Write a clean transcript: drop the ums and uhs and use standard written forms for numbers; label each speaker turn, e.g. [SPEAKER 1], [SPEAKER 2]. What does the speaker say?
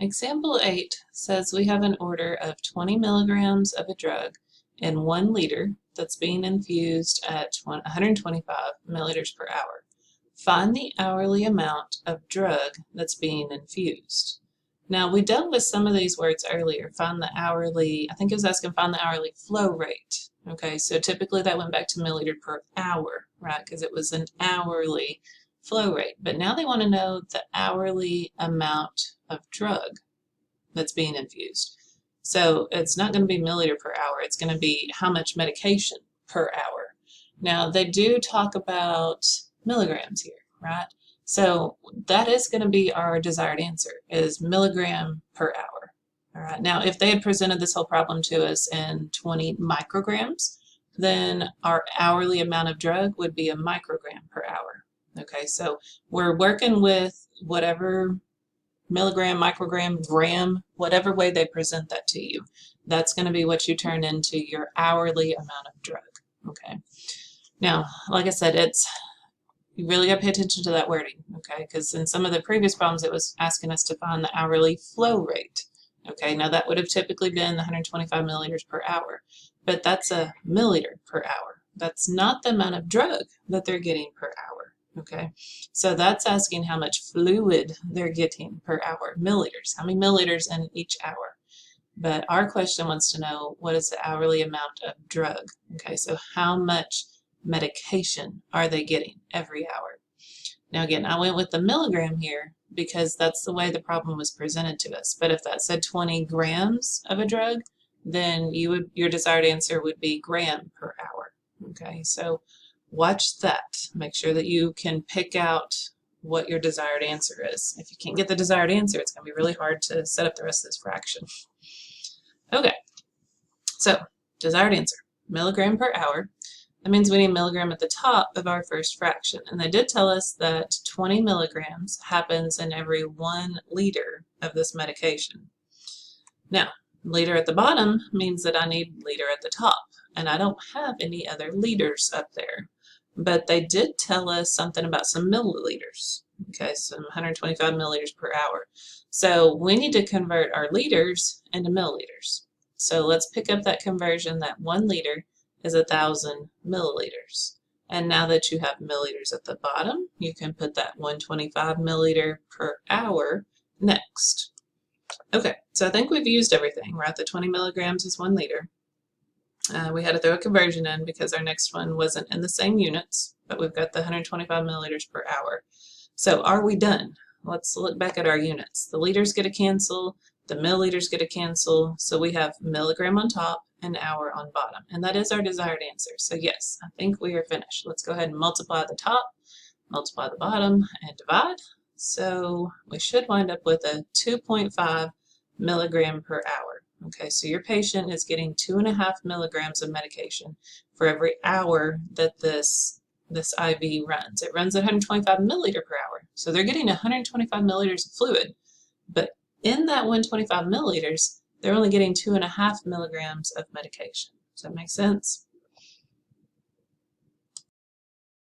[SPEAKER 1] Example 8 says we have an order of 20 milligrams of a drug in 1 liter that's being infused at 125 milliliters per hour. Find the hourly amount of drug that's being infused. Now, we dealt with some of these words earlier. Find the hourly, I think it was asking find the hourly flow rate. Okay, so typically that went back to milliliter per hour, right? Because it was an hourly flow rate. But now they want to know the hourly amount of drug that's being infused. So it's not going to be milliliter per hour. It's going to be how much medication per hour. Now, they do talk about milligrams here, right? So that is going to be our desired answer, is milligram per hour. All right. Now, if they had presented this whole problem to us in 20 micrograms, then our hourly amount of drug would be a microgram per hour. Okay, so we're working with whatever milligram, microgram, gram, whatever way they present that to you. That's going to be what you turn into your hourly amount of drug. Okay. Now, like I said, you really got to pay attention to that wording, okay? Because in some of the previous problems, it was asking us to find the hourly flow rate. Okay, now that would have typically been 125 milliliters per hour, but that's a milliliter per hour. That's not the amount of drug that they're getting per hour, okay? So that's asking how much fluid they're getting per hour, milliliters, how many milliliters in each hour. But our question wants to know what is the hourly amount of drug, okay? So how much medication are they getting every hour? Now again, I went with the milligram here because that's the way the problem was presented to us. But if that said 20 grams of a drug, then your desired answer would be gram per hour. Okay, so watch that. Make sure that you can pick out what your desired answer is. If you can't get the desired answer, it's going to be really hard to set up the rest of this fraction. Okay, so desired answer, milligram per hour. That means we need milligram at the top of our first fraction. And they did tell us that 20 milligrams happens in every 1 liter of this medication. Now, liter at the bottom means that I need liter at the top. And I don't have any other liters up there. But they did tell us something about some milliliters. Okay, some 125 milliliters per hour. So we need to convert our liters into milliliters. So let's pick up that conversion, that 1 liter is 1,000 milliliters. And now that you have milliliters at the bottom, you can put that 125 milliliter per hour next. Okay, so I think we've used everything, right? The 20 milligrams is 1 liter. We had to throw a conversion in because our next one wasn't in the same units, but we've got the 125 milliliters per hour. So are we done? Let's look back at our units. The liters get to cancel, the milliliters get to cancel, so we have milligram on top and hour on bottom. And that is our desired answer. So yes, I think we are finished. Let's go ahead and multiply the top, multiply the bottom, and divide. So we should wind up with a 2.5 milligram per hour. Okay, so your patient is getting 2.5 milligrams of medication for every hour that this IV runs. It runs at 125 milliliter per hour. So they're getting 125 milliliters of fluid. But in that 125 milliliters, they're only getting 2.5 milligrams of medication. Does that make sense?